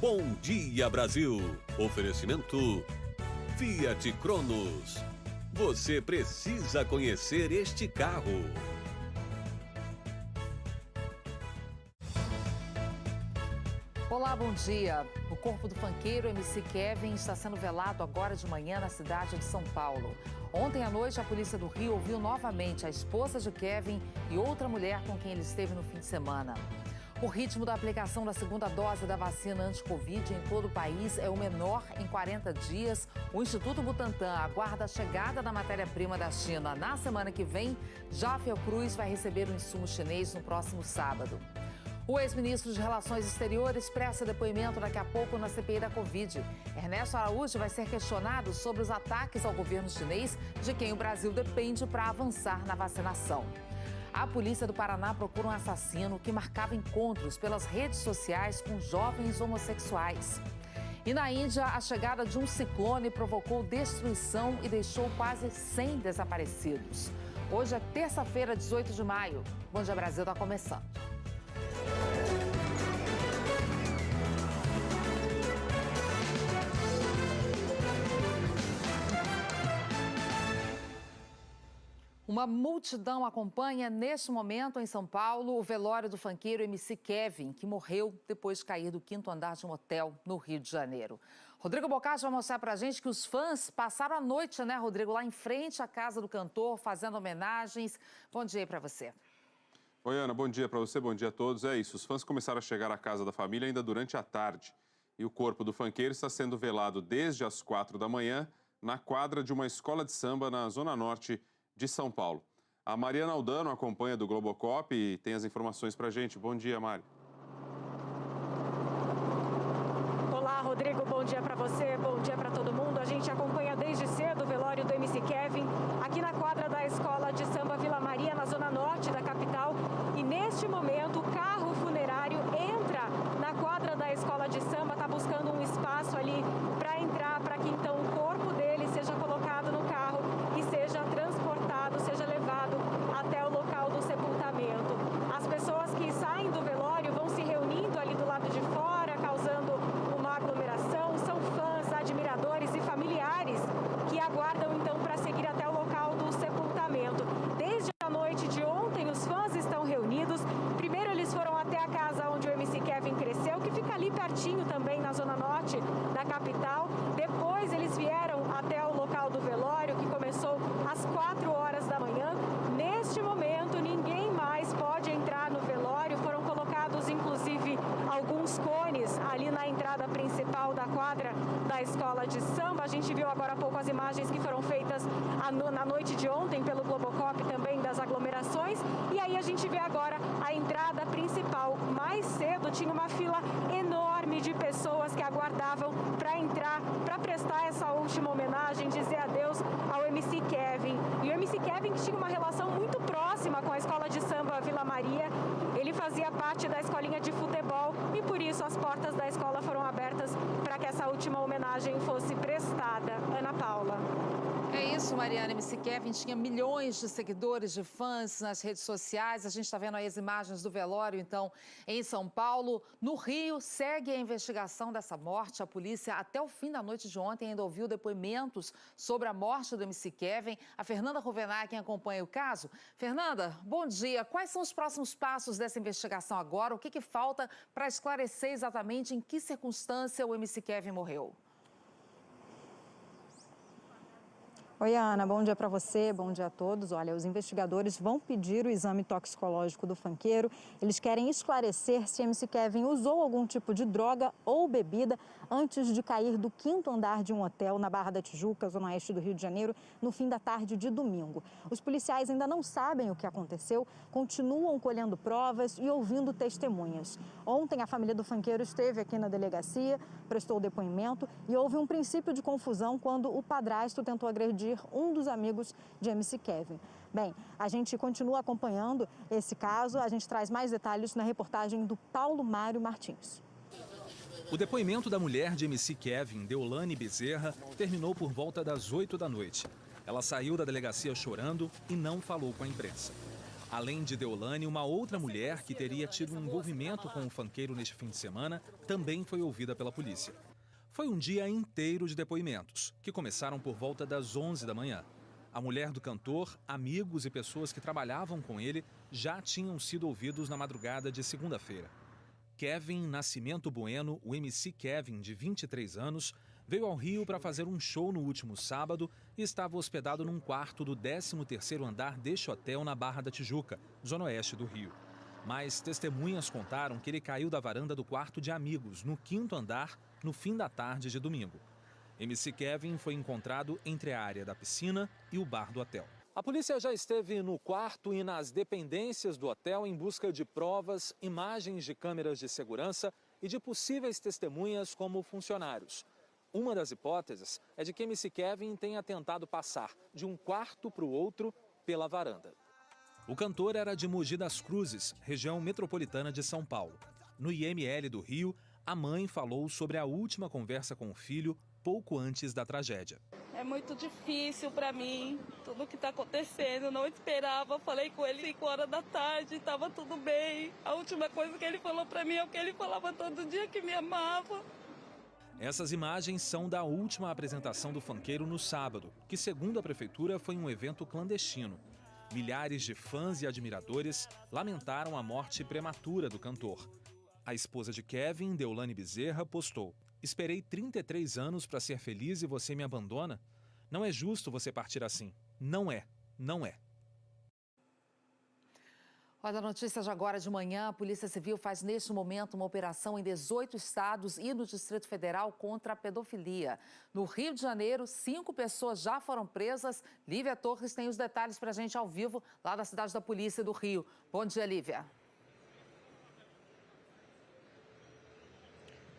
Bom Dia Brasil. Oferecimento Fiat Cronos. Você precisa conhecer este carro. Olá, bom dia. O corpo do funkeiro MC Kevin está sendo velado agora de manhã na cidade de São Paulo. Ontem à noite, a polícia do Rio ouviu novamente a esposa de Kevin e outra mulher com quem ele esteve no fim de semana. O ritmo da aplicação da segunda dose da vacina anti-Covid em todo o país é o menor em 40 dias. O Instituto Butantan aguarda a chegada da matéria-prima da China na semana que vem. Já a Fiocruz vai receber o insumo chinês no próximo sábado. O ex-ministro de Relações Exteriores presta depoimento daqui a pouco na CPI da Covid. Ernesto Araújo vai ser questionado sobre os ataques ao governo chinês, de quem o Brasil depende para avançar na vacinação. A polícia do Paraná procura um assassino que marcava encontros pelas redes sociais com jovens homossexuais. E na Índia, a chegada de um ciclone provocou destruição e deixou quase 100 desaparecidos. Hoje é terça-feira, 18 de maio. Bom Dia Brasil está começando. Uma multidão acompanha neste momento em São Paulo o velório do funkeiro MC Kevin, que morreu depois de cair do quinto andar de um hotel no Rio de Janeiro. Rodrigo Bocage vai mostrar pra gente que os fãs passaram a noite, né, Rodrigo, lá em frente à casa do cantor, fazendo homenagens. Bom dia aí pra você. Oi, Ana, bom dia para você, bom dia a todos. É isso, os fãs começaram a chegar à casa da família ainda durante a tarde. E o corpo do funkeiro está sendo velado desde as 4 da manhã na quadra de uma escola de samba na Zona Norte de São Paulo. A Mariana Aldano acompanha do Globocop e tem as informações pra gente. Bom dia, Mari. Olá, Rodrigo, bom dia para você, bom dia para todo mundo. A gente acompanha desde cedo o velório do MC Kevin aqui na quadra da escola de samba Vila Maria, na zona norte da capital. E neste momento, o carro funerário entra na quadra da escola de samba, está buscando um espaço ali para entrar, para que então o corpo dele seja colocado no carro e seja transportado, seja levado até o local do sepultamento. As pessoas que saem do velório vão se reunindo ali do lado de fora, causando uma aglomeração. São fãs, admiradores e familiares que aguardam então para seguir até o local do sepultamento. Desde a noite de ontem, os fãs estão reunidos. Primeiro eles foram até a casa onde o MC Kevin cresceu, que fica ali pertinho também na zona norte da capital. Depois eles vieram até o local do velório, que começou às 4 horas da manhã. Neste momento, ninguém mais pode entrar no velório. Foram colocados, inclusive, alguns cones ali na entrada principal da quadra da escola de samba. A gente viu agora há pouco as imagens que foram feitas na noite de ontem pelo Globocop também das aglomerações. E aí a gente vê agora a entrada principal. Mais cedo tinha uma fila enorme de pessoas que aguardavam para entrar, para prestar essa última homenagem, dizer adeus ao MC Kevin. E o MC Kevin que tinha uma relação muito próxima com a escola de samba Vila Maria. Ele fazia parte da escolinha de futebol e por isso as portas da escola foram abertas para que essa última homenagem fosse prestada. Ana Paula. É isso, Mariana. MC Kevin tinha milhões de seguidores, de fãs nas redes sociais. A gente está vendo aí as imagens do velório, então, em São Paulo. No Rio, segue a investigação dessa morte. A polícia, até o fim da noite de ontem, ainda ouviu depoimentos sobre a morte do MC Kevin. A Fernanda Ruvenay, quem acompanha o caso. Fernanda, bom dia. Quais são os próximos passos dessa investigação agora? O que falta para esclarecer exatamente em que circunstância o MC Kevin morreu? Oi, Ana, bom dia para você, bom dia a todos. Olha, os investigadores vão pedir o exame toxicológico do funkeiro. Eles querem esclarecer se MC Kevin usou algum tipo de droga ou bebida antes de cair do quinto andar de um hotel na Barra da Tijuca, zona oeste do Rio de Janeiro, no fim da tarde de domingo. Os policiais ainda não sabem o que aconteceu, continuam colhendo provas e ouvindo testemunhas. Ontem, a família do funkeiro esteve aqui na delegacia, prestou depoimento e houve um princípio de confusão quando o padrasto tentou agredir um dos amigos de MC Kevin. Bem, a gente continua acompanhando esse caso, a gente traz mais detalhes na reportagem do Paulo Mário Martins. O depoimento da mulher de MC Kevin, Deolane Bezerra, terminou por volta das 8 da noite. Ela saiu da delegacia chorando e não falou com a imprensa. Além de Deolane, uma outra mulher que teria tido um envolvimento com o funkeiro neste fim de semana também foi ouvida pela polícia. Foi um dia inteiro de depoimentos, que começaram por volta das 11 da manhã. A mulher do cantor, amigos e pessoas que trabalhavam com ele já tinham sido ouvidos na madrugada de segunda-feira. Kevin Nascimento Bueno, o MC Kevin, de 23 anos, veio ao Rio para fazer um show no último sábado e estava hospedado num quarto do 13º andar deste hotel na Barra da Tijuca, zona oeste do Rio. Mas testemunhas contaram que ele caiu da varanda do quarto de amigos, no 5º andar, no fim da tarde de domingo. MC Kevin foi encontrado entre a área da piscina e o bar do hotel. A polícia já esteve no quarto e nas dependências do hotel em busca de provas, imagens de câmeras de segurança e de possíveis testemunhas como funcionários. Uma das hipóteses é de que MC Kevin tenha tentado passar de um quarto para o outro pela varanda. O cantor era de Mogi das Cruzes, região metropolitana de São Paulo. No IML do Rio, a mãe falou sobre a última conversa com o filho pouco antes da tragédia. É muito difícil para mim, tudo o que está acontecendo. Eu não esperava, falei com ele 5 horas da tarde, estava tudo bem. A última coisa que ele falou para mim é o que ele falava todo dia, que me amava. Essas imagens são da última apresentação do funkeiro no sábado, que, segundo a prefeitura, foi um evento clandestino. Milhares de fãs e admiradores lamentaram a morte prematura do cantor. A esposa de Kevin, Deolane Bezerra, postou: "Esperei 33 anos para ser feliz e você me abandona? Não é justo você partir assim. Não é, não é." Olha, a notícia de agora de manhã, a Polícia Civil faz neste momento uma operação em 18 estados e no Distrito Federal contra a pedofilia. No Rio de Janeiro, 5 pessoas já foram presas. Lívia Torres tem os detalhes para a gente ao vivo, lá da cidade da Polícia do Rio. Bom dia, Lívia.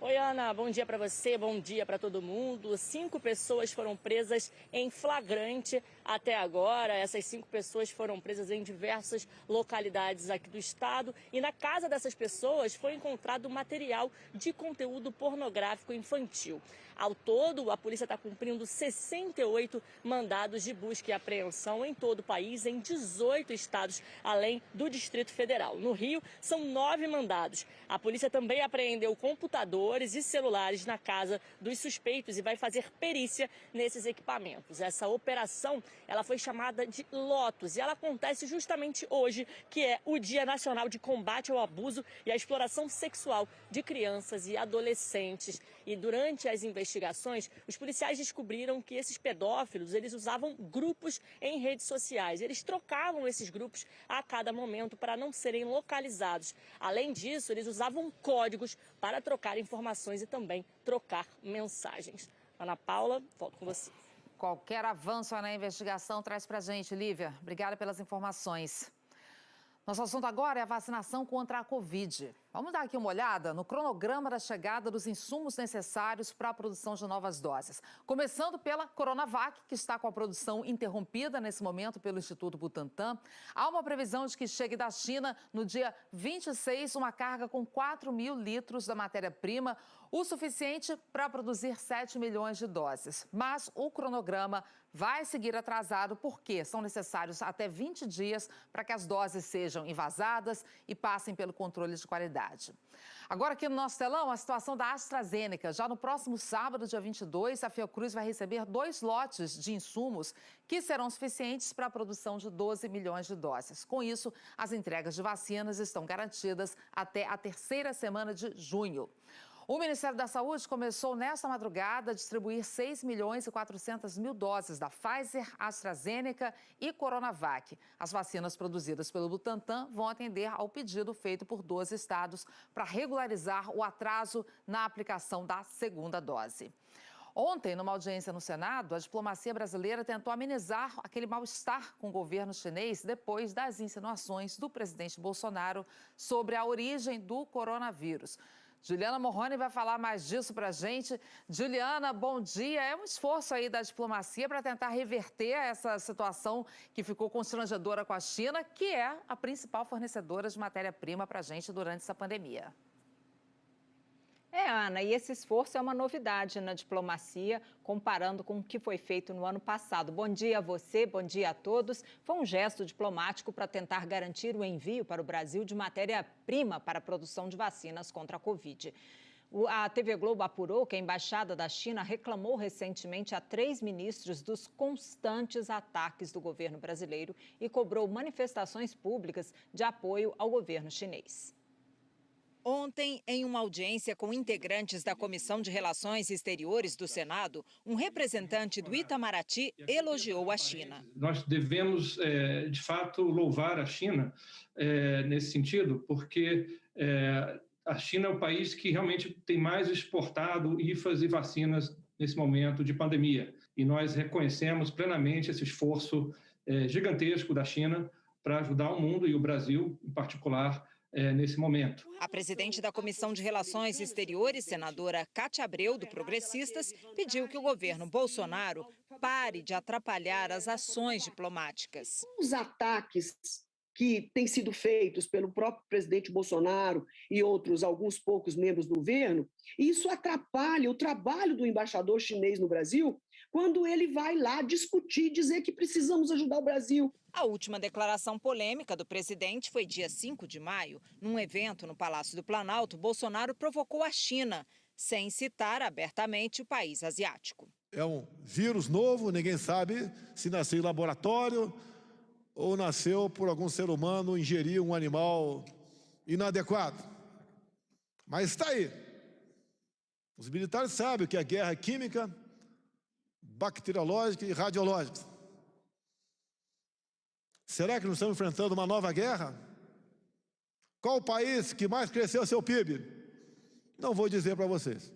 Oi, Ana, bom dia para você, bom dia para todo mundo. 5 pessoas foram presas em flagrante até agora. Essas 5 pessoas foram presas em diversas localidades aqui do estado. E na casa dessas pessoas foi encontrado material de conteúdo pornográfico infantil. Ao todo, a polícia está cumprindo 68 mandados de busca e apreensão em todo o país, em 18 estados, além do Distrito Federal. No Rio, são 9 mandados. A polícia também apreendeu computadores e celulares na casa dos suspeitos e vai fazer perícia nesses equipamentos. Essa operação, ela foi chamada de Lotus e ela acontece justamente hoje, que é o Dia Nacional de Combate ao Abuso e à Exploração Sexual de Crianças e Adolescentes. E durante as investigações, os policiais descobriram que esses pedófilos, eles usavam grupos em redes sociais. Eles trocavam esses grupos a cada momento para não serem localizados. Além disso, eles usavam códigos para trocar informações e também trocar mensagens. Ana Paula, volto com você. Qualquer avanço na investigação traz pra gente, Lívia. Obrigada pelas informações. Nosso assunto agora é a vacinação contra a Covid. Vamos dar aqui uma olhada no cronograma da chegada dos insumos necessários para a produção de novas doses. Começando pela Coronavac, que está com a produção interrompida nesse momento pelo Instituto Butantan. Há uma previsão de que chegue da China no dia 26 uma carga com 4.000 litros da matéria-prima, o suficiente para produzir 7 milhões de doses. Mas o cronograma vai seguir atrasado porque são necessários até 20 dias para que as doses sejam envasadas e passem pelo controle de qualidade. Agora aqui no nosso telão, a situação da AstraZeneca. Já no próximo sábado, dia 22, a Fiocruz vai receber 2 lotes de insumos que serão suficientes para a produção de 12 milhões de doses. Com isso, as entregas de vacinas estão garantidas até a 3ª semana de junho. O Ministério da Saúde começou nesta madrugada a distribuir 6 milhões e 400 mil doses da Pfizer, AstraZeneca e Coronavac. As vacinas produzidas pelo Butantan vão atender ao pedido feito por 12 estados para regularizar o atraso na aplicação da 2ª dose. Ontem, numa audiência no Senado, a diplomacia brasileira tentou amenizar aquele mal-estar com o governo chinês depois das insinuações do presidente Bolsonaro sobre a origem do coronavírus. Juliana Morrone vai falar mais disso para a gente. Juliana, bom dia. É um esforço aí da diplomacia para tentar reverter essa situação que ficou constrangedora com a China, que é a principal fornecedora de matéria-prima para a gente durante essa pandemia. Ana, e esse esforço é uma novidade na diplomacia, comparando com o que foi feito no ano passado. Bom dia a você, bom dia a todos. Foi um gesto diplomático para tentar garantir o envio para o Brasil de matéria-prima para a produção de vacinas contra a Covid. A TV Globo apurou que a Embaixada da China reclamou recentemente a 3 ministros dos constantes ataques do governo brasileiro e cobrou manifestações públicas de apoio ao governo chinês. Ontem, em uma audiência com integrantes da Comissão de Relações Exteriores do Senado, um representante do Itamaraty elogiou a China. Nós devemos, de fato, louvar a China nesse sentido, porque a China é o país que realmente tem mais exportado IFAs e vacinas nesse momento de pandemia. E nós reconhecemos plenamente esse esforço gigantesco da China para ajudar o mundo e o Brasil, em particular, nesse momento. A presidente da Comissão de Relações Exteriores, senadora Cátia Abreu, do Progressistas, pediu que o governo Bolsonaro pare de atrapalhar as ações diplomáticas. Os ataques que têm sido feitos pelo próprio presidente Bolsonaro e alguns poucos membros do governo, isso atrapalha o trabalho do embaixador chinês no Brasil, quando ele vai lá discutir, dizer que precisamos ajudar o Brasil. A última declaração polêmica do presidente foi dia 5 de maio. Num evento no Palácio do Planalto, Bolsonaro provocou a China, sem citar abertamente o país asiático. É um vírus novo, ninguém sabe se nasceu em laboratório ou nasceu por algum ser humano ingerir um animal inadequado. Mas está aí. Os militares sabem que a guerra é química, bacteriológica e radiológica. Será que nós estamos enfrentando uma nova guerra? Qual o país que mais cresceu seu PIB? Não vou dizer para vocês.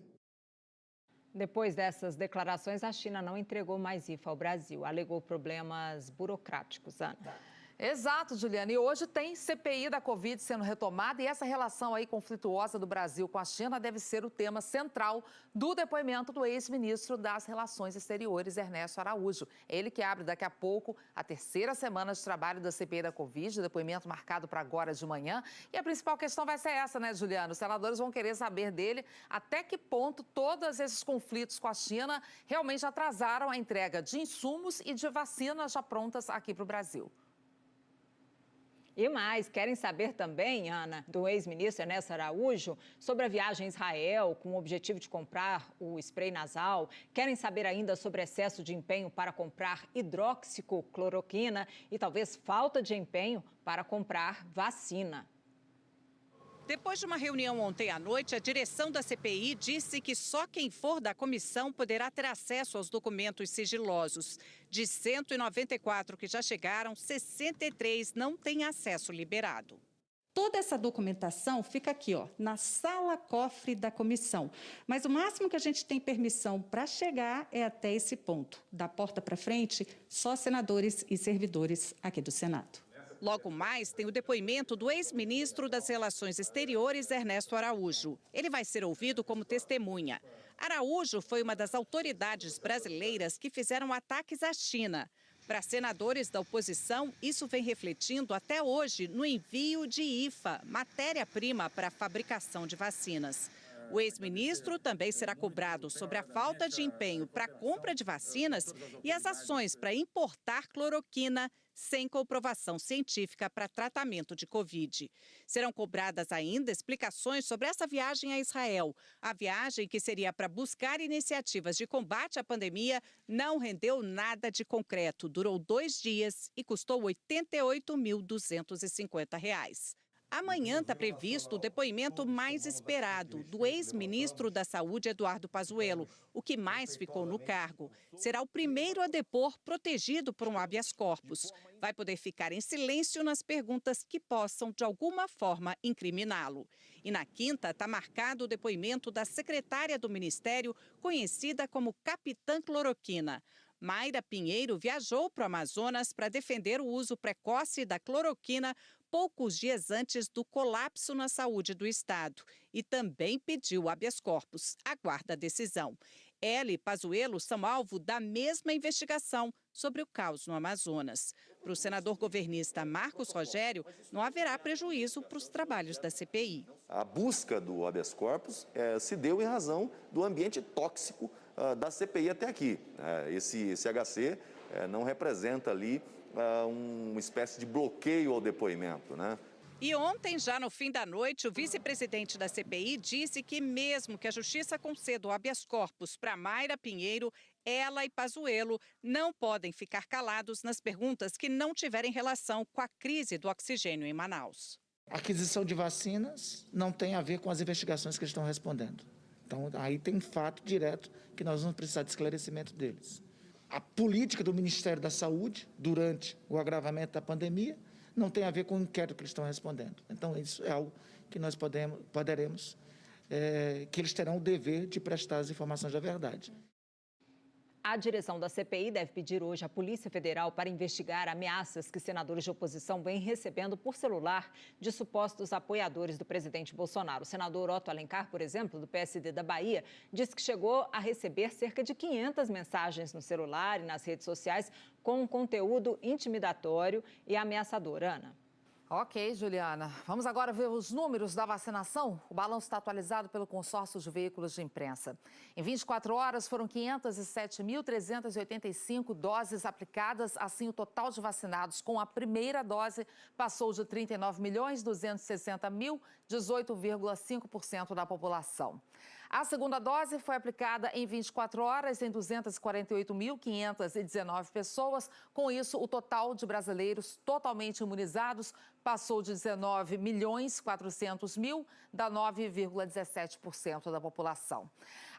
Depois dessas declarações, a China não entregou mais IFA ao Brasil. Alegou problemas burocráticos, Ana. Exato, Juliana. E hoje tem CPI da Covid sendo retomada e essa relação aí conflituosa do Brasil com a China deve ser o tema central do depoimento do ex-ministro das Relações Exteriores, Ernesto Araújo. Ele que abre daqui a pouco a 3ª semana de trabalho da CPI da Covid, depoimento marcado para agora de manhã. E a principal questão vai ser essa, né, Juliana? Os senadores vão querer saber dele até que ponto todos esses conflitos com a China realmente atrasaram a entrega de insumos e de vacinas já prontas aqui para o Brasil. E mais, querem saber também, Ana, do ex-ministro Ernesto Araújo, sobre a viagem a Israel com o objetivo de comprar o spray nasal. Querem saber ainda sobre excesso de empenho para comprar hidroxicloroquina e talvez falta de empenho para comprar vacina. Depois de uma reunião ontem à noite, a direção da CPI disse que só quem for da comissão poderá ter acesso aos documentos sigilosos. De 194 que já chegaram, 63 não têm acesso liberado. Toda essa documentação fica aqui, na sala cofre da comissão. Mas o máximo que a gente tem permissão para chegar é até esse ponto. Da porta para frente, só senadores e servidores aqui do Senado. Logo mais, tem o depoimento do ex-ministro das Relações Exteriores, Ernesto Araújo. Ele vai ser ouvido como testemunha. Araújo foi uma das autoridades brasileiras que fizeram ataques à China. Para senadores da oposição, isso vem refletindo até hoje no envio de IFA, matéria-prima para a fabricação de vacinas. O ex-ministro também será cobrado sobre a falta de empenho para a compra de vacinas e as ações para importar cloroquina sem comprovação científica para tratamento de Covid. Serão cobradas ainda explicações sobre essa viagem a Israel. A viagem, que seria para buscar iniciativas de combate à pandemia, não rendeu nada de concreto. Durou 2 dias e custou R$ 88.250. Amanhã está previsto o depoimento mais esperado do ex-ministro da Saúde, Eduardo Pazuello, o que mais ficou no cargo. Será o primeiro a depor protegido por um habeas corpus. Vai poder ficar em silêncio nas perguntas que possam, de alguma forma, incriminá-lo. E na quinta está marcado o depoimento da secretária do Ministério, conhecida como Capitã Cloroquina. Mayra Pinheiro viajou para o Amazonas para defender o uso precoce da cloroquina poucos dias antes do colapso na saúde do estado e também pediu habeas corpus. Aguarda a decisão. Ela e Pazuello são alvo da mesma investigação sobre o caos no Amazonas. Para o senador governista Marcos Rogério, não haverá prejuízo para os trabalhos da CPI. A busca do habeas corpus se deu em razão do ambiente tóxico da CPI até aqui. Esse HC não representa ali uma espécie de bloqueio ao depoimento, né? E ontem, já no fim da noite, o vice-presidente da CPI disse que mesmo que a Justiça conceda o habeas corpus para Mayra Pinheiro, ela e Pazuello não podem ficar calados nas perguntas que não tiverem relação com a crise do oxigênio em Manaus. A aquisição de vacinas não tem a ver com as investigações que eles estão respondendo. Então, aí tem um fato direto que nós vamos precisar de esclarecimento deles. A política do Ministério da Saúde, durante o agravamento da pandemia, não tem a ver com o inquérito que eles estão respondendo. Então, isso é algo que nós poderemos, que eles terão o dever de prestar as informações da verdade. A direção da CPI deve pedir hoje à Polícia Federal para investigar ameaças que senadores de oposição vêm recebendo por celular de supostos apoiadores do presidente Bolsonaro. O senador Otto Alencar, por exemplo, do PSD da Bahia, disse que chegou a receber cerca de 500 mensagens no celular e nas redes sociais com um conteúdo intimidatório e ameaçador. Ana. Ok, Juliana. Vamos agora ver os números da vacinação. O balanço está atualizado pelo consórcio de veículos de imprensa. Em 24 horas, foram 507.385 doses aplicadas. Assim, o total de vacinados com a primeira dose passou de 39.260.000, 18,5% da população. A segunda dose foi aplicada em 24 horas em 248.519 pessoas. Com isso, o total de brasileiros totalmente imunizados passou de 19.400.000, dá 9,17% da população.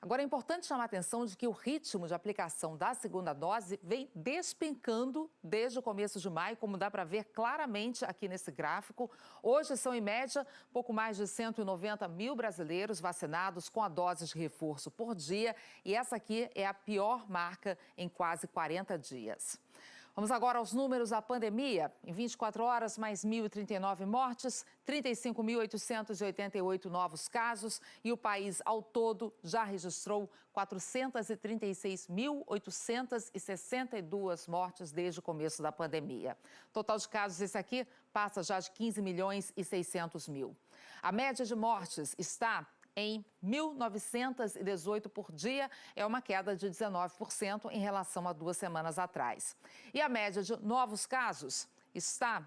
Agora, é importante chamar a atenção de que o ritmo de aplicação da segunda dose vem despencando desde o começo de maio, como dá para ver claramente aqui nesse gráfico. Hoje são, em média, pouco mais de 190 mil brasileiros vacinados com a dose de reforço por dia. E essa aqui é a pior marca em quase 40 dias. Vamos agora aos números da pandemia. Em 24 horas, mais 1.039 mortes, 35.888 novos casos e o país ao todo já registrou 436.862 mortes desde o começo da pandemia. Total de casos, esse aqui, passa já de 15.600.000. A média de mortes está em 1.918 por dia, é uma queda de 19% em relação a 2 semanas atrás. E a média de novos casos está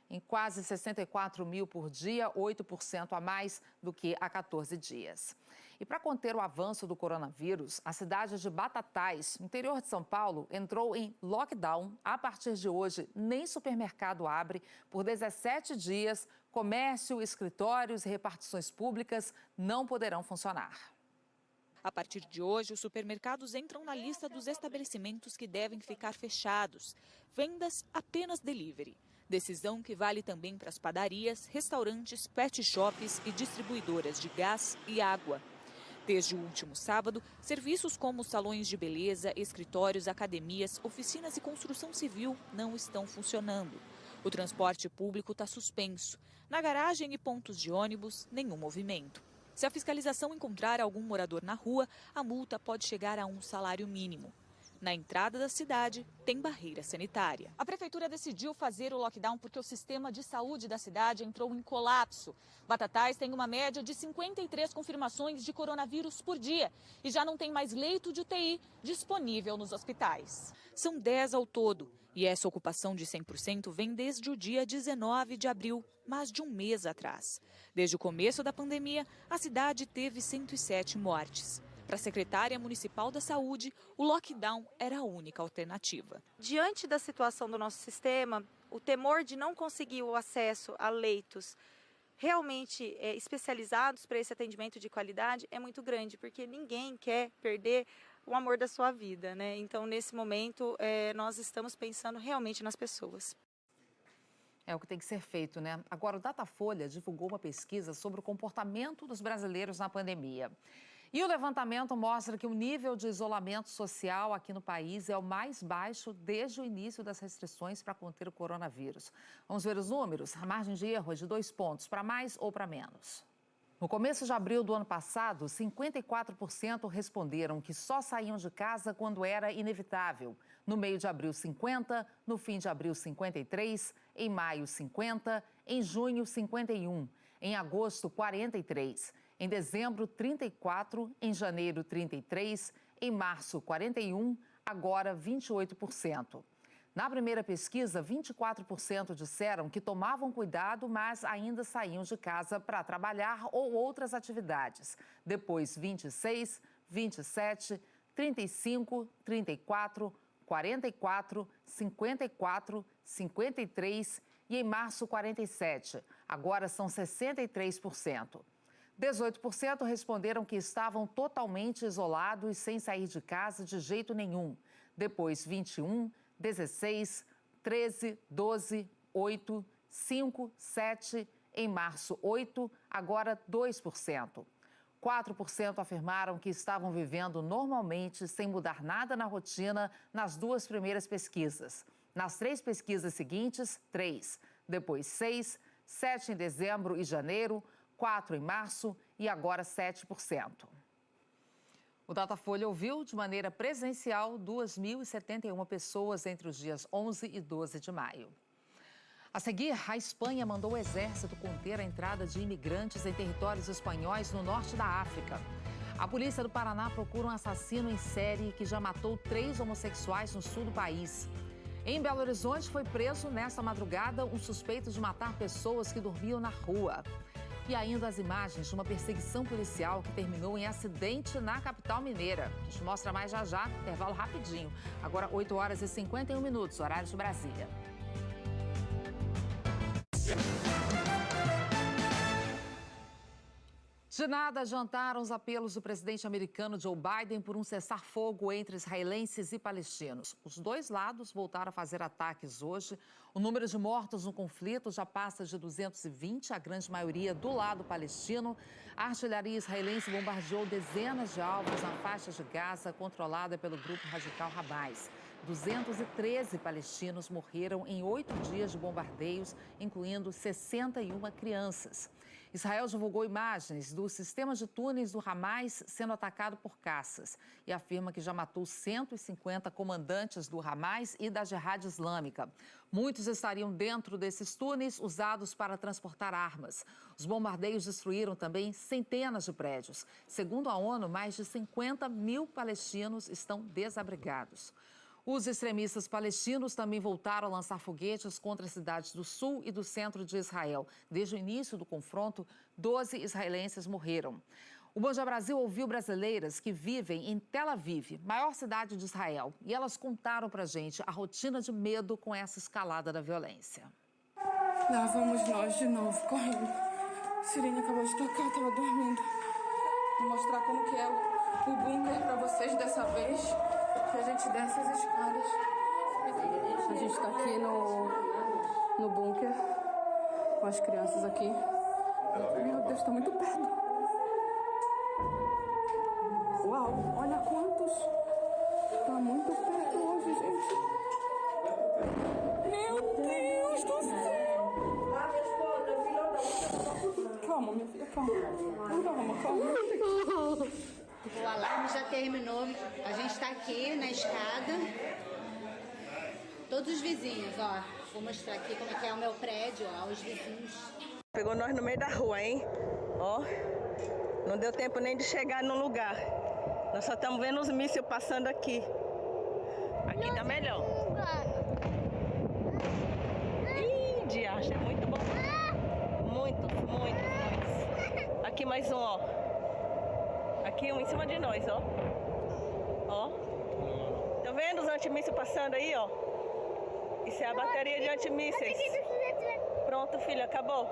em quase 64 mil por dia, 8% a mais do que há 14 dias. E para conter o avanço do coronavírus, a cidade de Batatais, no interior de São Paulo, entrou em lockdown. A partir de hoje, nem supermercado abre. Por 17 dias, comércio, escritórios e repartições públicas não poderão funcionar. A partir de hoje, os supermercados entram na lista dos estabelecimentos que devem ficar fechados. Vendas apenas delivery. Decisão que vale também para as padarias, restaurantes, pet shops e distribuidoras de gás e água. Desde o último sábado, serviços como salões de beleza, escritórios, academias, oficinas e construção civil não estão funcionando. O transporte público está suspenso. Na garagem e pontos de ônibus, nenhum movimento. Se a fiscalização encontrar algum morador na rua, a multa pode chegar a um salário mínimo. Na entrada da cidade, tem barreira sanitária. A prefeitura decidiu fazer o lockdown porque o sistema de saúde da cidade entrou em colapso. Batatais tem uma média de 53 confirmações de coronavírus por dia e já não tem mais leito de UTI disponível nos hospitais. São 10 ao todo e essa ocupação de 100% vem desde o dia 19 de abril, mais de um mês atrás. Desde o começo da pandemia, a cidade teve 107 mortes. Para a secretária municipal da Saúde, o lockdown era a única alternativa. Diante da situação do nosso sistema, o temor de não conseguir o acesso a leitos realmente especializados para esse atendimento de qualidade é muito grande, porque ninguém quer perder o amor da sua vida, né? Então, nesse momento, nós estamos pensando realmente nas pessoas. É o que tem que ser feito, né? Agora, o Datafolha divulgou uma pesquisa sobre o comportamento dos brasileiros na pandemia. E o levantamento mostra que o nível de isolamento social aqui no país é o mais baixo desde o início das restrições para conter o coronavírus. Vamos ver os números? A margem de erro é de 2 pontos, para mais ou para menos. No começo de abril do ano passado, 54% responderam que só saíam de casa quando era inevitável. No meio de abril, 50%, no fim de abril, 53%, em maio, 50%, em junho, 51%, em agosto, 43%, em dezembro, 34%, em janeiro, 33%, em março, 41%, agora 28%. Na primeira pesquisa, 24% disseram que tomavam cuidado, mas ainda saíam de casa para trabalhar ou outras atividades. Depois, 26%, 27%, 35%, 34%, 44%, 54%, 53% e em março 47%. Agora são 63%. 18% responderam que estavam totalmente isolados e sem sair de casa de jeito nenhum. Depois 21%, 16%, 13%, 12%, 8%, 5%, 7%, em março 8%, agora 2%. 4% afirmaram que estavam vivendo normalmente, sem mudar nada na rotina, nas duas primeiras pesquisas. Nas 3 pesquisas seguintes, 3%. Depois 6%, 7% em dezembro e janeiro, 4% em março e agora 7%. O Datafolha ouviu de maneira presencial 2.071 pessoas entre os dias 11 e 12 de maio. A seguir, a Espanha mandou o exército conter a entrada de imigrantes em territórios espanhóis no norte da África. A polícia do Paraná procura um assassino em série que já matou 3 homossexuais no sul do país. Em Belo Horizonte, foi preso nesta madrugada um suspeito de matar pessoas que dormiam na rua. E ainda as imagens de uma perseguição policial que terminou em acidente na capital mineira. A gente mostra mais já, intervalo rapidinho. Agora 8h51, horário de Brasília. De nada adiantaram os apelos do presidente americano Joe Biden por um cessar-fogo entre israelenses e palestinos. Os dois lados voltaram a fazer ataques hoje. O número de mortos no conflito já passa de 220, a grande maioria do lado palestino. A artilharia israelense bombardeou dezenas de alvos na faixa de Gaza, controlada pelo grupo radical Hamas. 213 palestinos morreram em 8 dias de bombardeios, incluindo 61 crianças. Israel divulgou imagens do sistema de túneis do Hamas sendo atacado por caças e afirma que já matou 150 comandantes do Hamas e da Jihad Islâmica. Muitos estariam dentro desses túneis usados para transportar armas. Os bombardeios destruíram também centenas de prédios. Segundo a ONU, mais de 50 mil palestinos estão desabrigados. Os extremistas palestinos também voltaram a lançar foguetes contra as cidades do sul e do centro de Israel. Desde o início do confronto, 12 israelenses morreram. O Bom Dia Brasil ouviu brasileiras que vivem em Tel Aviv, maior cidade de Israel. E elas contaram pra gente a rotina de medo com essa escalada da violência. Lá vamos nós de novo, correndo. A sirene acabou de tocar, eu tava dormindo. Vou mostrar como que é o bunker pra vocês dessa vez. Que a gente desce as escadas. A gente tá aqui no bunker com as crianças aqui. Meu Deus, tá muito perto. Uau, olha quantos. Tá muito perto hoje, gente. Meu Deus do céu. Calma, minha filha, calma. Calma. O alarme já terminou, a gente está aqui na escada. Todos os vizinhos, ó. Vou mostrar aqui como é que é o meu prédio, ó, os vizinhos. Pegou nós no meio da rua, hein? Ó, não deu tempo nem de chegar no lugar. Nós só estamos vendo os mísseis passando aqui. Aqui tá melhor. Ih, diacho, é muito bom. Muitos. Aqui mais um, ó. Aqui um em cima de nós, ó. Ó. Tá vendo os antimísseis passando aí, ó? Isso é a bateria de antimísseis. Pronto, filho, acabou.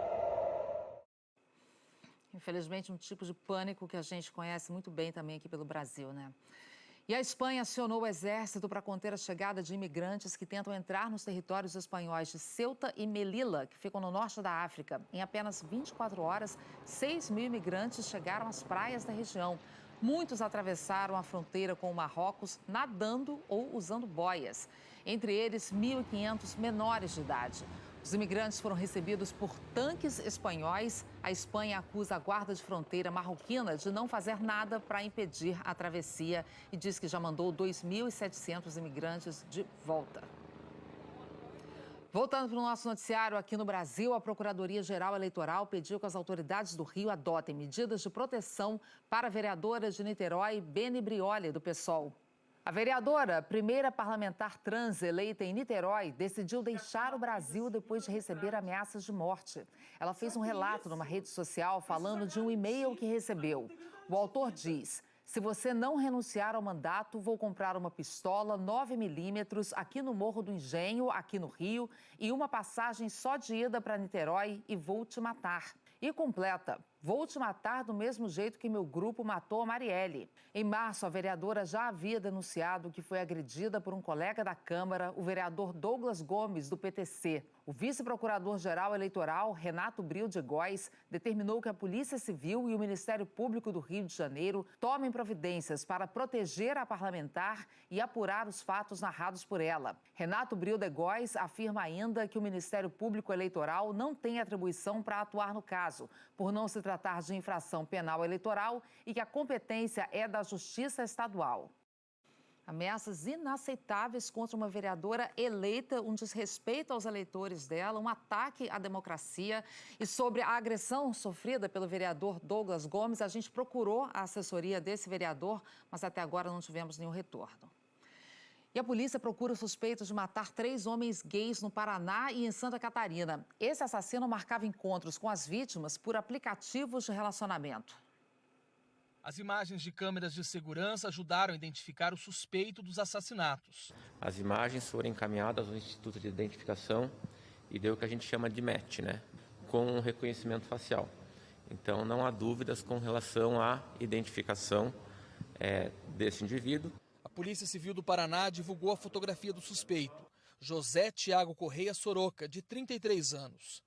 Infelizmente, um tipo de pânico que a gente conhece muito bem também aqui pelo Brasil, né? E a Espanha acionou o exército para conter a chegada de imigrantes que tentam entrar nos territórios espanhóis de Ceuta e Melilla, que ficam no norte da África. Em apenas 24 horas, 6 mil imigrantes chegaram às praias da região. Muitos atravessaram a fronteira com o Marrocos nadando ou usando boias. Entre eles, 1.500 menores de idade. Os imigrantes foram recebidos por tanques espanhóis. A Espanha acusa a guarda de fronteira marroquina de não fazer nada para impedir a travessia e diz que já mandou 2.700 imigrantes de volta. Voltando para o nosso noticiário aqui no Brasil, a Procuradoria-Geral Eleitoral pediu que as autoridades do Rio adotem medidas de proteção para a vereadora de Niterói, Beni Brioli, do PSOL. A vereadora, primeira parlamentar trans eleita em Niterói, decidiu deixar o Brasil depois de receber ameaças de morte. Ela fez um relato numa rede social falando de um e-mail que recebeu. O autor diz: se você não renunciar ao mandato, vou comprar uma pistola 9mm aqui no Morro do Engenho, aqui no Rio, e uma passagem só de ida para Niterói e vou te matar. E completa: vou te matar do mesmo jeito que meu grupo matou a Marielle. Em março, a vereadora já havia denunciado que foi agredida por um colega da Câmara, o vereador Douglas Gomes, do PTC. O vice-procurador-geral eleitoral, Renato Bril de Góes, determinou que a Polícia Civil e o Ministério Público do Rio de Janeiro tomem providências para proteger a parlamentar e apurar os fatos narrados por ela. Renato Bril de Góes afirma ainda que o Ministério Público Eleitoral não tem atribuição para atuar no caso, por não se tratar de infração penal eleitoral e que a competência é da Justiça Estadual. Ameaças inaceitáveis contra uma vereadora eleita, um desrespeito aos eleitores dela, um ataque à democracia. E sobre a agressão sofrida pelo vereador Douglas Gomes, a gente procurou a assessoria desse vereador, mas até agora não tivemos nenhum retorno. E a polícia procura suspeitos de matar 3 homens gays no Paraná e em Santa Catarina. Esse assassino marcava encontros com as vítimas por aplicativos de relacionamento. As imagens de câmeras de segurança ajudaram a identificar o suspeito dos assassinatos. As imagens foram encaminhadas ao Instituto de Identificação e deu o que a gente chama de match, com um reconhecimento facial. Então não há dúvidas com relação à identificação desse indivíduo. A Polícia Civil do Paraná divulgou a fotografia do suspeito, José Tiago Correia Soroca, de 33 anos.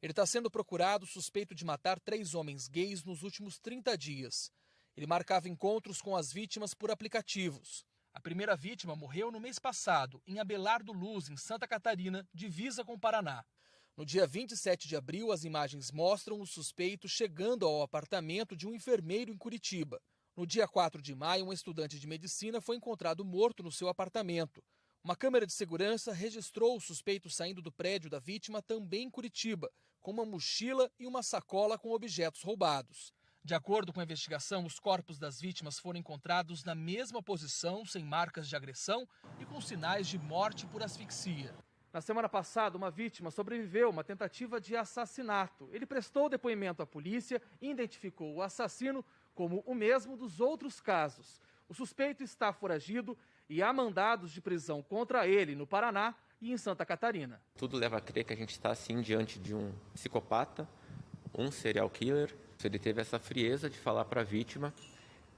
Ele está sendo procurado suspeito de matar 3 homens gays nos últimos 30 dias. Ele marcava encontros com as vítimas por aplicativos. A primeira vítima morreu no mês passado, em Abelardo Luz, em Santa Catarina, divisa com o Paraná. No dia 27 de abril, as imagens mostram o suspeito chegando ao apartamento de um enfermeiro em Curitiba. No dia 4 de maio, um estudante de medicina foi encontrado morto no seu apartamento. Uma câmera de segurança registrou o suspeito saindo do prédio da vítima também em Curitiba, com uma mochila e uma sacola com objetos roubados. De acordo com a investigação, os corpos das vítimas foram encontrados na mesma posição, sem marcas de agressão e com sinais de morte por asfixia. Na semana passada, uma vítima sobreviveu a uma tentativa de assassinato. Ele prestou depoimento à polícia e identificou o assassino como o mesmo dos outros casos. O suspeito está foragido e há mandados de prisão contra ele no Paraná e em Santa Catarina. Tudo leva a crer que a gente está, assim, diante de um psicopata, um serial killer. Ele teve essa frieza de falar para a vítima,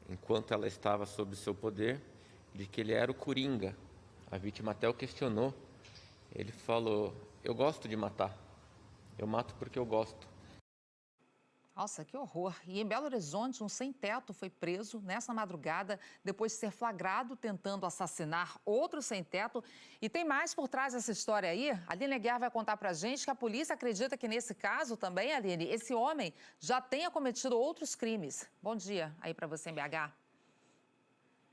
enquanto ela estava sob seu poder, de que ele era o Coringa. A vítima até o questionou. Ele falou: eu gosto de matar, eu mato porque eu gosto. Nossa, que horror. E em Belo Horizonte, um sem-teto foi preso nessa madrugada depois de ser flagrado tentando assassinar outro sem-teto. E tem mais por trás dessa história aí. A Aline Guerra vai contar pra gente que a polícia acredita que nesse caso também, Aline, esse homem já tenha cometido outros crimes. Bom dia aí pra você em BH.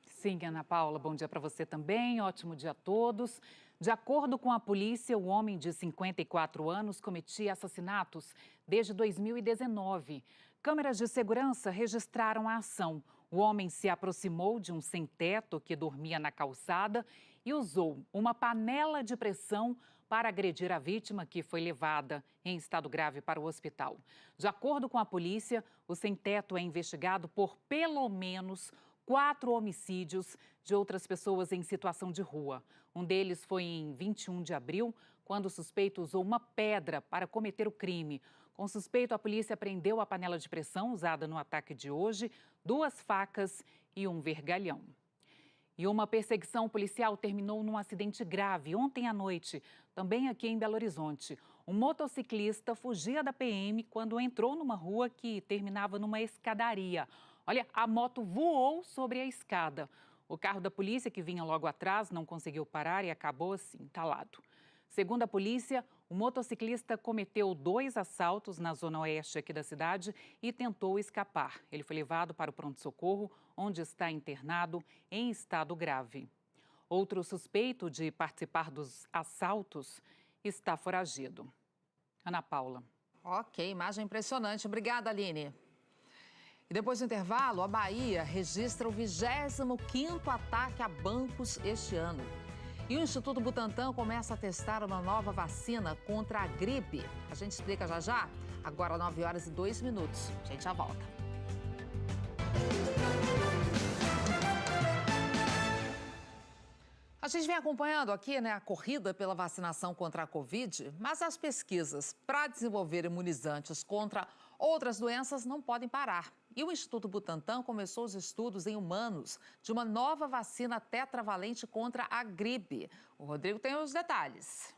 Sim, Ana Paula, bom dia para você também, ótimo dia a todos. De acordo com a polícia, o homem de 54 anos cometia assassinatos desde 2019. Câmeras de segurança registraram a ação. O homem se aproximou de um sem-teto que dormia na calçada e usou uma panela de pressão para agredir a vítima, que foi levada em estado grave para o hospital. De acordo com a polícia, o sem-teto é investigado por pelo menos 4 homicídios de outras pessoas em situação de rua. Um deles foi em 21 de abril, quando o suspeito usou uma pedra para cometer o crime. Com o suspeito, a polícia apreendeu a panela de pressão usada no ataque de hoje, 2 facas e um vergalhão. E uma perseguição policial terminou num acidente grave ontem à noite, também aqui em Belo Horizonte. Um motociclista fugia da PM quando entrou numa rua que terminava numa escadaria. Olha, a moto voou sobre a escada. O carro da polícia, que vinha logo atrás, não conseguiu parar e acabou assim, entalado. Segundo a polícia, O motociclista cometeu 2 assaltos na zona oeste aqui da cidade e tentou escapar. Ele foi levado para o pronto-socorro, onde está internado em estado grave. Outro suspeito de participar dos assaltos está foragido. Ana Paula. Ok, imagem impressionante. Obrigada, Aline. E depois do intervalo, a Bahia registra o 25º ataque a bancos este ano. E o Instituto Butantan começa a testar uma nova vacina contra a gripe. A gente explica já já. Agora, 9h02. A gente já volta. A gente vem acompanhando aqui, a corrida pela vacinação contra a Covid, mas as pesquisas para desenvolver imunizantes contra outras doenças não podem parar. E o Instituto Butantan começou os estudos em humanos de uma nova vacina tetravalente contra a gripe. O Rodrigo tem os detalhes.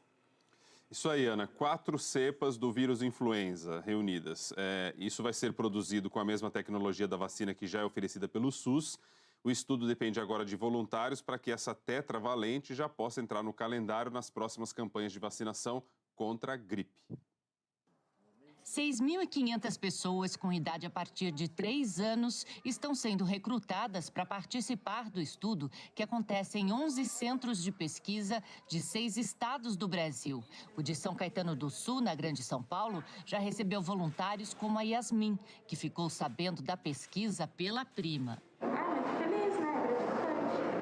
Isso aí, Ana. 4 cepas do vírus influenza reunidas. Isso vai ser produzido com a mesma tecnologia da vacina que já é oferecida pelo SUS. O estudo depende agora de voluntários para que essa tetravalente já possa entrar no calendário nas próximas campanhas de vacinação contra a gripe. 6.500 pessoas com idade a partir de 3 anos estão sendo recrutadas para participar do estudo que acontece em 11 centros de pesquisa de 6 estados do Brasil. O de São Caetano do Sul, na Grande São Paulo, já recebeu voluntários como a Yasmin, que ficou sabendo da pesquisa pela prima.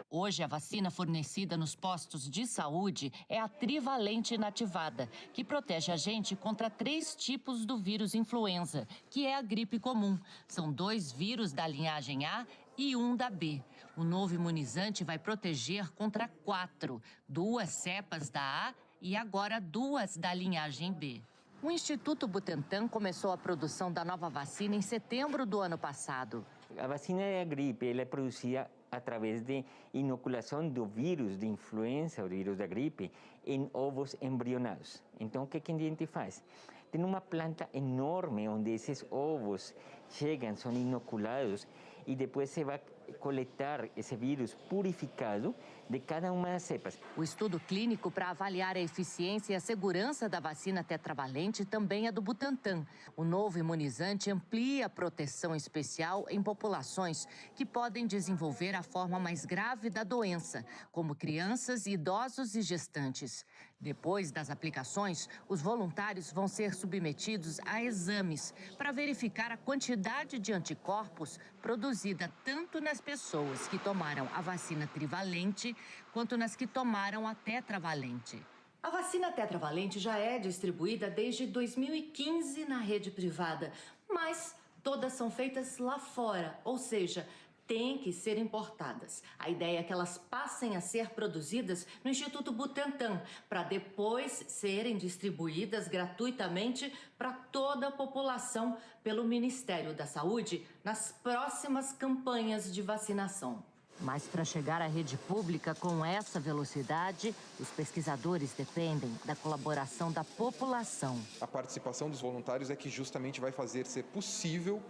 Hoje, a vacina fornecida nos postos de saúde é a trivalente inativada, que protege a gente contra 3 tipos do vírus influenza, que é a gripe comum. São 2 vírus da linhagem A e 1 da B. O novo imunizante vai proteger contra 4, 2 cepas da A e agora 2 da linhagem B. O Instituto Butantan começou a produção da nova vacina em setembro do ano passado. A vacina da gripe ela é produzida através de inoculação do vírus de influenza, o vírus da gripe, em ovos embrionados. Então, o que a gente faz? Tem uma planta enorme onde esses ovos chegam, são inoculados e depois se vai coletar esse vírus purificado de cada uma das cepas. O estudo clínico para avaliar a eficiência e a segurança da vacina tetravalente também é do Butantan. O novo imunizante amplia a proteção especial em populações que podem desenvolver a forma mais grave da doença, como crianças, idosos e gestantes. Depois das aplicações, os voluntários vão ser submetidos a exames para verificar a quantidade de anticorpos produzida tanto nas pessoas que tomaram a vacina trivalente quanto nas que tomaram a tetravalente. A vacina tetravalente já é distribuída desde 2015 na rede privada, mas todas são feitas lá fora, ou seja, têm que ser importadas. A ideia é que elas passem a ser produzidas no Instituto Butantan, para depois serem distribuídas gratuitamente para toda a população pelo Ministério da Saúde nas próximas campanhas de vacinação. Mas para chegar à rede pública com essa velocidade, os pesquisadores dependem da colaboração da população. A participação dos voluntários é que justamente vai fazer ser possível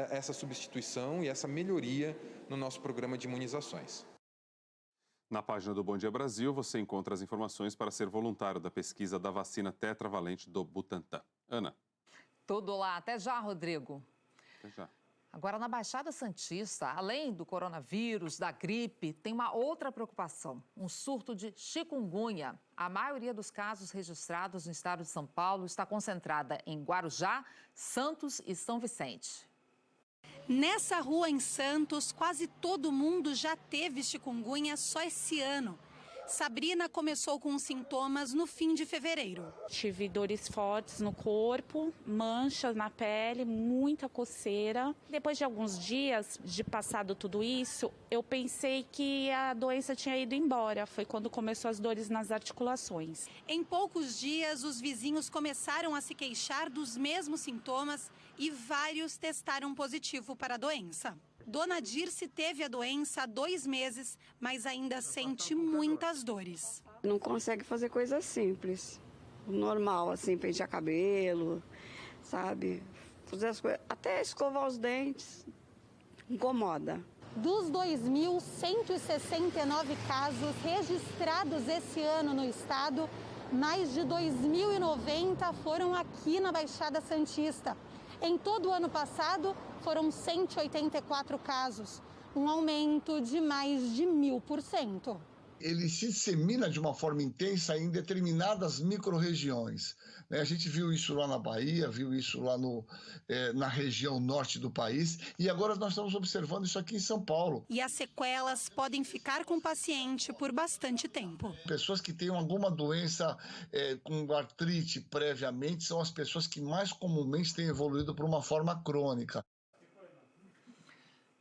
essa substituição e essa melhoria no nosso programa de imunizações. Na página do Bom Dia Brasil, você encontra as informações para ser voluntário da pesquisa da vacina tetravalente do Butantan. Ana. Tudo lá. Até já, Rodrigo. Até já. Agora, na Baixada Santista, além do coronavírus, da gripe, tem uma outra preocupação, um surto de chikungunya. A maioria dos casos registrados no estado de São Paulo está concentrada em Guarujá, Santos e São Vicente. Nessa rua em Santos, quase todo mundo já teve chikungunya só esse ano. Sabrina começou com sintomas no fim de fevereiro. Tive dores fortes no corpo, manchas na pele, muita coceira. Depois de alguns dias de passado tudo isso, eu pensei que a doença tinha ido embora. Foi quando começou as dores nas articulações. Em poucos dias, os vizinhos começaram a se queixar dos mesmos sintomas e vários testaram positivo para a doença. Dona Dirce teve a doença há 2 meses, mas ainda sente muitas dores. Não consegue fazer coisas simples, normal, assim, pentear cabelo, sabe? Fazer as coisas, até escovar os dentes, incomoda. Dos 2.169 casos registrados esse ano no estado, mais de 2.090 foram aqui na Baixada Santista. Em todo o ano passado, foram 184 casos, um aumento de mais de 1000%. Ele se dissemina de uma forma intensa em determinadas micro-regiões. A gente viu isso lá na Bahia, viu isso lá na região norte do país e agora nós estamos observando isso aqui em São Paulo. E as sequelas podem ficar com o paciente por bastante tempo. Pessoas que têm alguma doença com artrite previamente são as pessoas que mais comumente têm evoluído para uma forma crônica.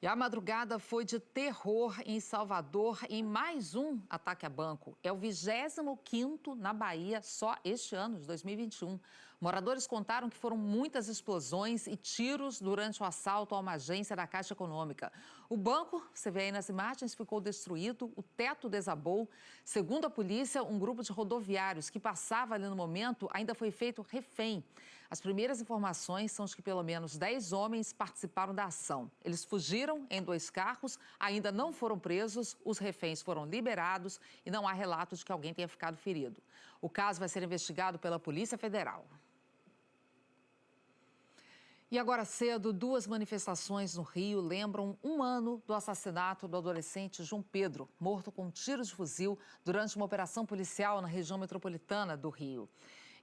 E a madrugada foi de terror em Salvador em mais um ataque a banco. É o 25º na Bahia só este ano, de 2021. Moradores contaram que foram muitas explosões e tiros durante o assalto a uma agência da Caixa Econômica. O banco, você vê aí nas imagens, ficou destruído, o teto desabou. Segundo a polícia, um grupo de rodoviários que passava ali no momento ainda foi feito refém. As primeiras informações são de que pelo menos 10 homens participaram da ação. Eles fugiram em 2 carros, ainda não foram presos, os reféns foram liberados e não há relatos de que alguém tenha ficado ferido. O caso vai ser investigado pela Polícia Federal. E agora cedo, 2 manifestações no Rio lembram um ano do assassinato do adolescente João Pedro, morto com um tiro de fuzil durante uma operação policial na região metropolitana do Rio.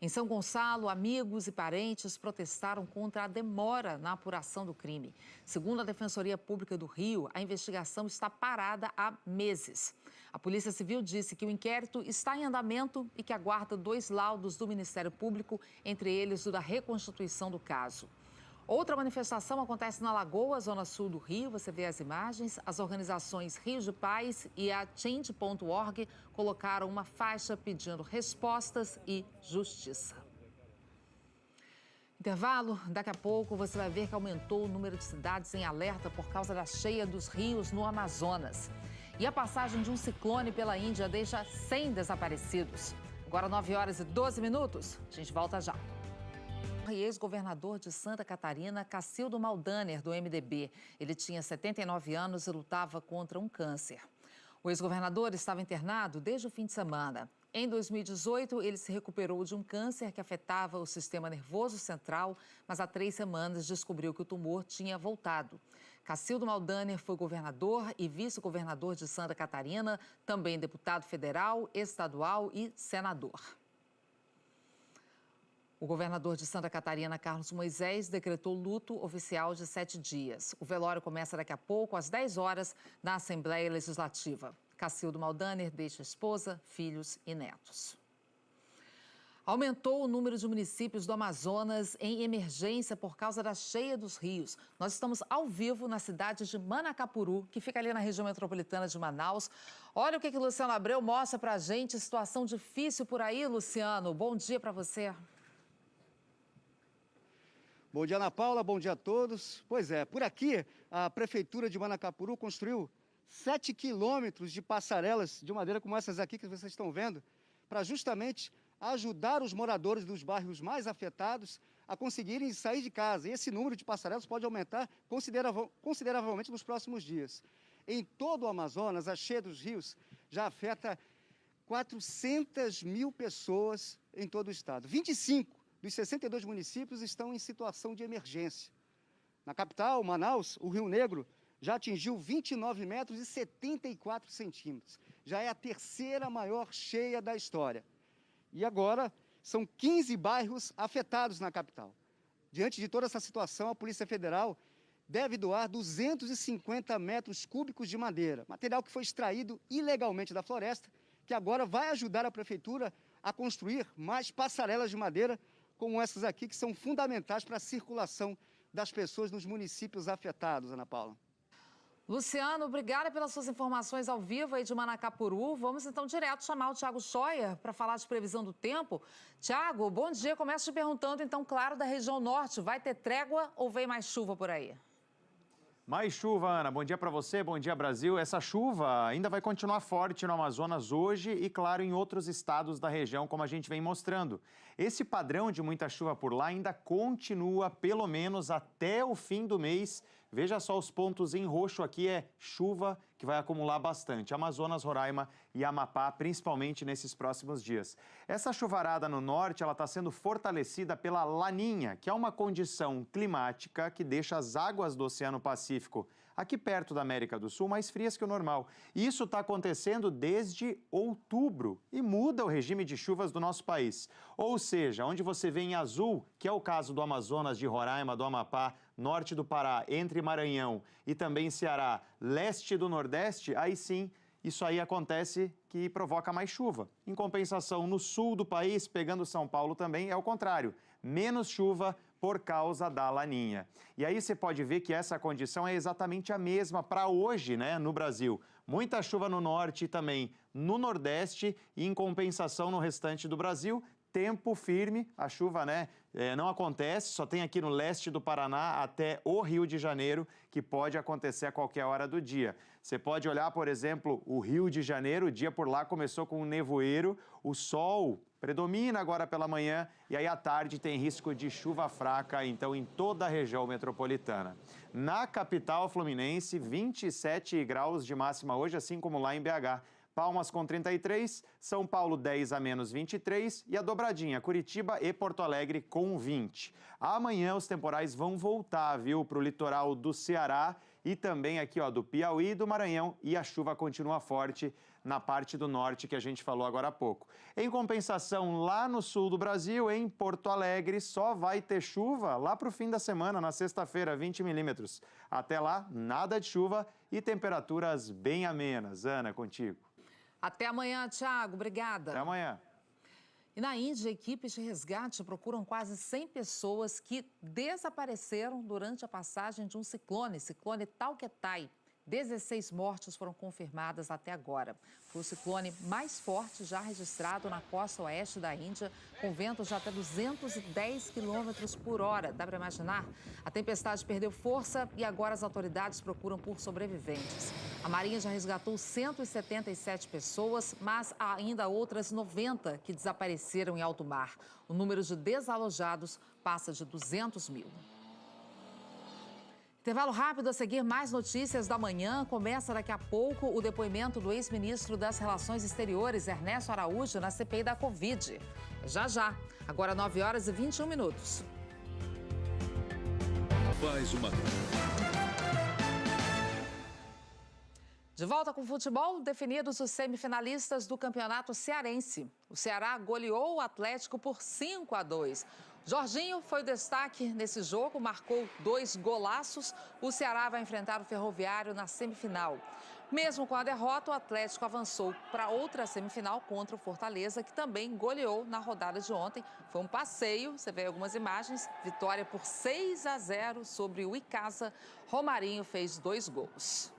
Em São Gonçalo, amigos e parentes protestaram contra a demora na apuração do crime. Segundo a Defensoria Pública do Rio, a investigação está parada há meses. A Polícia Civil disse que o inquérito está em andamento e que aguarda 2 laudos do Ministério Público, entre eles o da reconstituição do caso. Outra manifestação acontece na Lagoa, zona sul do Rio. Você vê as imagens. As organizações Rio de Paz e a Change.org colocaram uma faixa pedindo respostas e justiça. Intervalo, daqui a pouco você vai ver que aumentou o número de cidades em alerta por causa da cheia dos rios no Amazonas. E a passagem de um ciclone pela Índia deixa 100 desaparecidos. Agora 9h12. A gente volta já. Ex-governador de Santa Catarina, Cacildo Maldaner, do MDB. Ele tinha 79 anos e lutava contra um câncer. O ex-governador estava internado desde o fim de semana. Em 2018, ele se recuperou de um câncer que afetava o sistema nervoso central, mas há 3 semanas descobriu que o tumor tinha voltado. Cacildo Maldaner foi governador e vice-governador de Santa Catarina, também deputado federal, estadual e senador. O governador de Santa Catarina, Carlos Moisés, decretou luto oficial de 7 dias. O velório começa daqui a pouco, às 10 horas, na Assembleia Legislativa. Cacildo Maldaner deixa esposa, filhos e netos. Aumentou o número de municípios do Amazonas em emergência por causa da cheia dos rios. Nós estamos ao vivo na cidade de Manacapuru, que fica ali na região metropolitana de Manaus. Olha o que o Luciano Abreu mostra pra gente. Situação difícil por aí, Luciano. Bom dia para você. Bom dia, Ana Paula, bom dia a todos. Pois é, por aqui a Prefeitura de Manacapuru construiu 7 quilômetros de passarelas de madeira como essas aqui que vocês estão vendo, para justamente ajudar os moradores dos bairros mais afetados a conseguirem sair de casa. E esse número de passarelas pode aumentar consideravelmente nos próximos dias. Em todo o Amazonas, a cheia dos rios já afeta 400 mil pessoas em todo o estado. 25 dos 62 municípios estão em situação de emergência. Na capital, Manaus, o Rio Negro já atingiu 29 metros e 74 centímetros. Já é a 3ª maior cheia da história. E agora, são 15 bairros afetados na capital. Diante de toda essa situação, a Polícia Federal deve doar 250 metros cúbicos de madeira, material que foi extraído ilegalmente da floresta, que agora vai ajudar a Prefeitura a construir mais passarelas de madeira, como essas aqui, que são fundamentais para a circulação das pessoas nos municípios afetados, Ana Paula. Luciano, obrigada pelas suas informações ao vivo aí de Manacapuru. Vamos então direto chamar o Tiago Scheuer para falar de previsão do tempo. Tiago, bom dia. Começo te perguntando, então, claro, da região norte. Vai ter trégua ou vem mais chuva por aí? Mais chuva, Ana. Bom dia para você, bom dia, Brasil. Essa chuva ainda vai continuar forte no Amazonas hoje e, claro, em outros estados da região, como a gente vem mostrando. Esse padrão de muita chuva por lá ainda continua, pelo menos até o fim do mês, Veja só os pontos em roxo aqui, é chuva que vai acumular bastante. Amazonas, Roraima e Amapá, principalmente nesses próximos dias. Essa chuvarada no norte, ela está sendo fortalecida pela Laninha, que é uma condição climática que deixa as águas do Oceano Pacífico, aqui perto da América do Sul, mais frias que o normal. E isso está acontecendo desde outubro e muda o regime de chuvas do nosso país. Ou seja, onde você vê em azul, que é o caso do Amazonas, de Roraima, do Amapá, norte do Pará, entre Maranhão e também Ceará, leste do Nordeste, aí sim, isso aí acontece que provoca mais chuva. Em compensação, no sul do país, pegando São Paulo também, é o contrário. Menos chuva por causa da Laninha. E aí você pode ver que essa condição é exatamente a mesma para hoje, né, no Brasil. Muita chuva no norte e também no Nordeste e, em compensação, no restante do Brasil, tempo firme, a chuva, né, não acontece, só tem aqui no leste do Paraná até o Rio de Janeiro, que pode acontecer a qualquer hora do dia. Você pode olhar, por exemplo, o Rio de Janeiro, o dia por lá começou com um nevoeiro, o sol predomina agora pela manhã e aí à tarde tem risco de chuva fraca, então, em toda a região metropolitana. Na capital fluminense, 27 graus de máxima hoje, assim como lá em BH. Palmas com 33, São Paulo 10 a menos 23 e a dobradinha, Curitiba e Porto Alegre com 20. Amanhã os temporais vão voltar, viu, para o litoral do Ceará e também aqui, ó, do Piauí e do Maranhão, e a chuva continua forte na parte do norte que a gente falou agora há pouco. Em compensação, lá no sul do Brasil, em Porto Alegre, só vai ter chuva lá para o fim da semana, na sexta-feira, 20 milímetros. Até lá, nada de chuva e temperaturas bem amenas. Ana, contigo. Até amanhã, Thiago. Obrigada. Até amanhã. E na Índia, equipes de resgate procuram quase 100 pessoas que desapareceram durante a passagem de um ciclone Talketai. 16 mortes foram confirmadas até agora. Foi o ciclone mais forte já registrado na costa oeste da Índia, com ventos de até 210 quilômetros por hora. Dá para imaginar? A tempestade perdeu força e agora as autoridades procuram por sobreviventes. A Marinha já resgatou 177 pessoas, mas há ainda outras 90 que desapareceram em alto mar. O número de desalojados passa de 200 mil. Intervalo rápido a seguir, mais notícias da manhã. Começa daqui a pouco o depoimento do ex-ministro das Relações Exteriores, Ernesto Araújo, na CPI da Covid. Já. Agora 9 horas e 21 minutos. Mais uma. De volta com o futebol, definidos os semifinalistas do Campeonato Cearense. O Ceará goleou o Atlético por 5-2. Jorginho foi o destaque nesse jogo, marcou 2 golaços. O Ceará vai enfrentar o Ferroviário na semifinal. Mesmo com a derrota, o Atlético avançou para outra semifinal contra o Fortaleza, que também goleou na rodada de ontem. Foi um passeio, você vê algumas imagens, vitória por 6-0 sobre o Icasa. Romarinho fez 2 gols.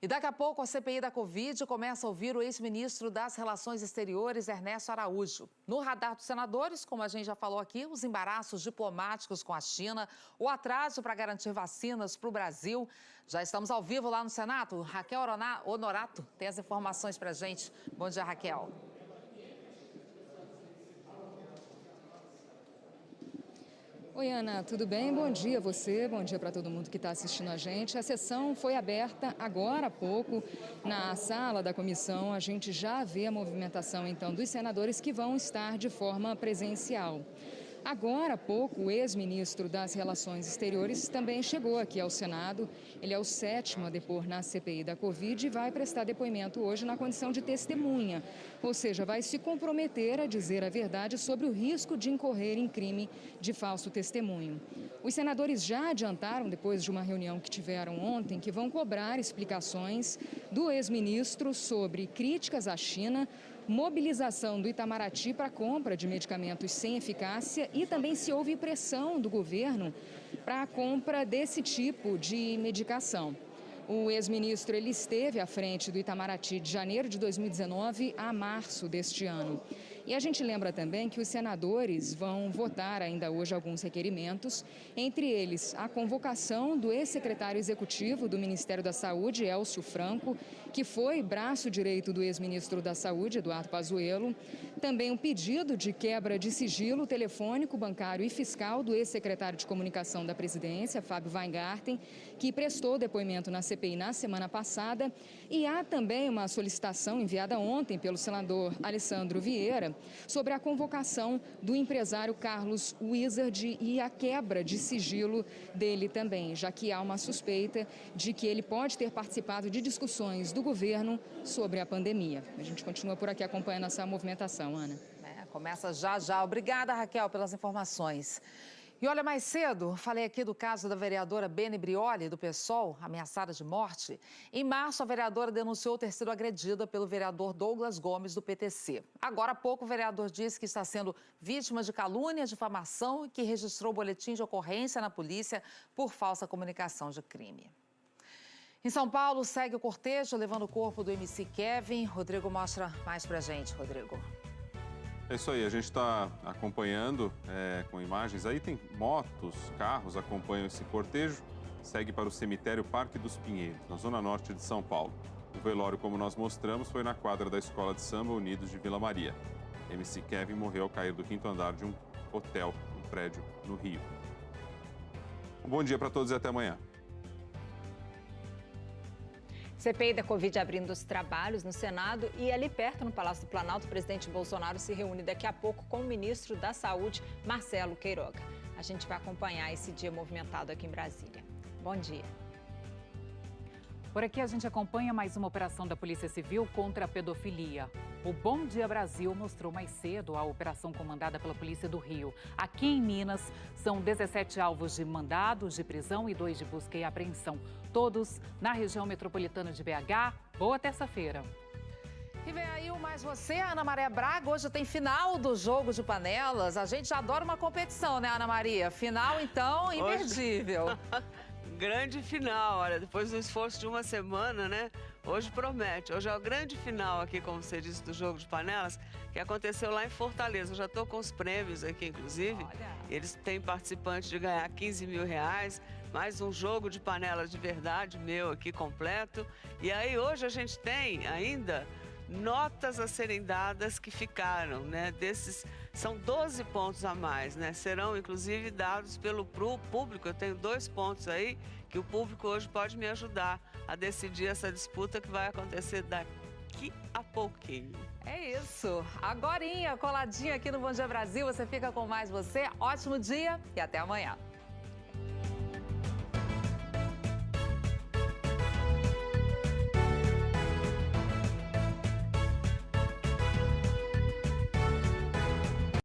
E daqui a pouco a CPI da Covid começa a ouvir o ex-ministro das Relações Exteriores, Ernesto Araújo. No radar dos senadores, como a gente já falou aqui, os embaraços diplomáticos com a China, o atraso para garantir vacinas para o Brasil. Já estamos ao vivo lá no Senado. Raquel Honorato tem as informações para a gente. Bom dia, Raquel. Oi, Ana, tudo bem? Bom dia a você, bom dia para todo mundo que está assistindo a gente. A sessão foi aberta agora há pouco na sala da comissão. A gente já vê a movimentação, então, dos senadores que vão estar de forma presencial. Agora há pouco, o ex-ministro das Relações Exteriores também chegou aqui ao Senado. Ele é o 7º a depor na CPI da Covid e vai prestar depoimento hoje na condição de testemunha. Ou seja, vai se comprometer a dizer a verdade sobre o risco de incorrer em crime de falso testemunho. Os senadores já adiantaram, depois de uma reunião que tiveram ontem, que vão cobrar explicações do ex-ministro sobre críticas à China, mobilização do Itamaraty para a compra de medicamentos sem eficácia e também se houve pressão do governo para a compra desse tipo de medicação. O ex-ministro ele esteve à frente do Itamaraty de janeiro de 2019 a março deste ano. E a gente lembra também que os senadores vão votar ainda hoje alguns requerimentos, entre eles a convocação do ex-secretário executivo do Ministério da Saúde, Élcio Franco, que foi braço direito do ex-ministro da Saúde, Eduardo Pazuello, também um pedido de quebra de sigilo telefônico, bancário e fiscal do ex-secretário de Comunicação da Presidência, Fábio Weingarten, que prestou depoimento na CPI na semana passada, e há também uma solicitação enviada ontem pelo senador Alessandro Vieira sobre a convocação do empresário Carlos Wizard e a quebra de sigilo dele também, já que há uma suspeita de que ele pode ter participado de discussões do governo sobre a pandemia. A gente continua por aqui acompanhando essa movimentação, Ana. Começa já. Obrigada, Raquel, pelas informações. E olha, mais cedo, falei aqui do caso da vereadora Bene Brioli, do PSOL, ameaçada de morte. Em março, a vereadora denunciou ter sido agredida pelo vereador Douglas Gomes, do PTC. Agora há pouco, o vereador disse que está sendo vítima de calúnia, difamação e que registrou boletim de ocorrência na polícia por falsa comunicação de crime. Em São Paulo, segue o cortejo levando o corpo do MC Kevin. Rodrigo mostra mais pra gente, Rodrigo. É isso aí, a gente está acompanhando com imagens. Aí tem motos, carros acompanham esse cortejo. Segue para o cemitério Parque dos Pinheiros, na zona norte de São Paulo. O velório, como nós mostramos, foi na quadra da Escola de Samba Unidos de Vila Maria. MC Kevin morreu ao cair do 5º andar de um hotel, um prédio no Rio. Um bom dia para todos e até amanhã. CPI da Covid abrindo os trabalhos no Senado e ali perto, no Palácio do Planalto, o presidente Bolsonaro se reúne daqui a pouco com o ministro da Saúde, Marcelo Queiroga. A gente vai acompanhar esse dia movimentado aqui em Brasília. Bom dia. Por aqui a gente acompanha mais uma operação da Polícia Civil contra a pedofilia. O Bom Dia Brasil mostrou mais cedo a operação comandada pela Polícia do Rio. Aqui em Minas, são 17 alvos de mandados de prisão e 2 de busca e apreensão. Todos na região metropolitana de BH. Boa terça-feira. E vem aí o Mais Você, Ana Maria Braga. Hoje tem final do Jogo de Panelas. A gente adora uma competição, né, Ana Maria? Final, então, imperdível. Grande final, olha, depois do esforço de uma semana, né? Hoje promete. Hoje é o grande final aqui, como você disse, do Jogo de Panelas, que aconteceu lá em Fortaleza. Eu já estou com os prêmios aqui, inclusive. Olha. Eles têm participantes de ganhar 15 mil reais, mais um jogo de panelas de verdade meu aqui completo. E aí hoje a gente tem ainda notas a serem dadas que ficaram, né? Desses são 12 pontos a mais, né? Serão inclusive dados pelo público. Eu tenho 2 pontos aí que o público hoje pode me ajudar a decidir essa disputa que vai acontecer daqui a pouquinho. É isso. Agorinha, coladinha aqui no Bom Dia Brasil. Você fica com Mais Você. Ótimo dia e até amanhã.